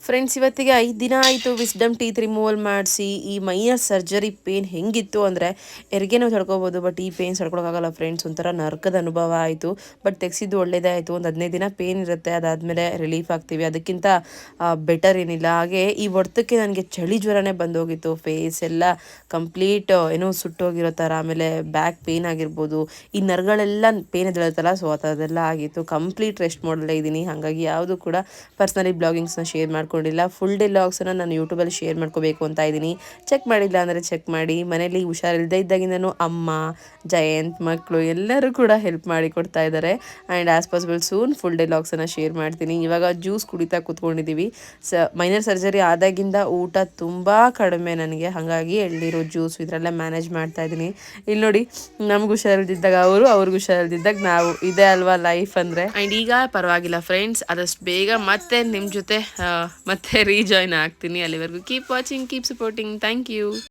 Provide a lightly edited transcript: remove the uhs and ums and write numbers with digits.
Friends, ಇವತ್ತಿಗೆ 5 ದಿನ ಆಯಿತು ವಿಸ್ಡಮ್ ಟೀತ್ ರಿಮೂವಲ್ ಮಾಡಿಸಿ. ಈ ಮೈನರ್ ಸರ್ಜರಿ ಪೇನ್ ಹೆಂಗಿತ್ತು ಅಂದರೆ ಹೆರಿಗೆನೂ ತಡ್ಕೋಬೋದು, ಬಟ್ ಈ ಪೇನ್ ತಡ್ಕೊಳಕ್ಕಾಗಲ್ಲ ಫ್ರೆಂಡ್ಸ್. ಒಂಥರ ನರ್ಕದ ಅನುಭವ ಆಯಿತು. ಬಟ್ ತೆಗೆಸಿದ್ದು ಒಳ್ಳೇದೇ ಆಯಿತು. ಒಂದು 15 ದಿನ ಪೇನ್ ಇರುತ್ತೆ, ಅದಾದಮೇಲೆ ರಿಲೀಫ್ ಆಗ್ತೀವಿ. ಅದಕ್ಕಿಂತ ಬೆಟರ್ ಏನಿಲ್ಲ. ಹಾಗೆ ಈ ಹೊಡೆತಕ್ಕೆ ನನಗೆ ಚಳಿ ಜ್ವರನೇ ಬಂದೋಗಿತ್ತು. ಫೇಸ್ ಎಲ್ಲ ಕಂಪ್ಲೀಟ್ ಏನೋ ಸುಟ್ಟೋಗಿರೋ ಥರ. ಆಮೇಲೆ ಬ್ಯಾಕ್ ಪೇನ್ ಆಗಿರ್ಬೋದು, ಈ ನರ್ಗಳೆಲ್ಲ ಪೇನ್ ಎದ್ದೇಳುತ್ತಲ್ಲ, ಸೊ ಅದೆಲ್ಲ ಆಗಿತ್ತು. ಕಂಪ್ಲೀಟ್ ರೆಸ್ಟ್ ಮಾಡಲೇ ಇದ್ದೀನಿ. ಹಾಗಾಗಿ ಯಾವುದು ಕೂಡ ಪರ್ಸ್ನಲಿ ಬ್ಲಾಗಿಂಗ್ಸ್ನ ಶೇರ್ ಮಾಡ್ಕೊಂಡಿಲ್ಲ. ಫುಲ್ ಡೇ ಲಾಗ್ಸನ್ನು ನಾನು ಯೂಟ್ಯೂಬಲ್ಲಿ ಶೇರ್ ಮಾಡ್ಕೋಬೇಕು ಅಂತ ಇದ್ದೀನಿ. ಚೆಕ್ ಮಾಡಿಲ್ಲ ಅಂದರೆ ಚೆಕ್ ಮಾಡಿ. ಮನೇಲಿ ಹುಷಾರಿಲ್ಲದೆ ಇದ್ದಾಗಿಂದನೂ ಅಮ್ಮ, ಜಯಂತ್, ಮಕ್ಕಳು ಎಲ್ಲರೂ ಕೂಡ ಹೆಲ್ಪ್ ಮಾಡಿ ಕೊಡ್ತಾ ಇದ್ದಾರೆ. And as possible soon full day ಲಾಗ್ಸನ್ನು ಶೇರ್ ಮಾಡ್ತೀನಿ. ಇವಾಗ ಜ್ಯೂಸ್ ಕುಡಿತಾ ಕೂತ್ಕೊಂಡಿದ್ದೀವಿ. ಮೈನರ್ ಸರ್ಜರಿ ಆದಾಗಿಂದ ಊಟ ತುಂಬ ಕಡಿಮೆ ನನಗೆ. ಹಾಗಾಗಿ ಎಳ್ನೀರು, ಜ್ಯೂಸ್ ಇದರಲ್ಲೇ ಮ್ಯಾನೇಜ್ ಮಾಡ್ತಾ ಇದ್ದೀನಿ. ಇಲ್ಲಿ ನೋಡಿ, ನಮ್ಗೆ ಹುಷಾರಿಲ್ದಿದ್ದಾಗ ಅವ್ರಿಗೆ ಹುಷಾರಿಲ್ದಿದ್ದಾಗ ನಾವು. ಇದೇ ಅಲ್ವಾ ಲೈಫ್ ಅಂದರೆ. ಆ್ಯಂಡ್ ಈಗ ಪರವಾಗಿಲ್ಲ ಫ್ರೆಂಡ್ಸ್, ಆದಷ್ಟು ಬೇಗ ಮತ್ತೆ ನಿಮ್ಮ ಜೊತೆ ಮತ್ತೆ ರೀಜಾಯ್ನ್ ಆಗ್ತೀನಿ. ಅಲ್ಲಿವರೆಗೂ keep watching, keep supporting. Thank you.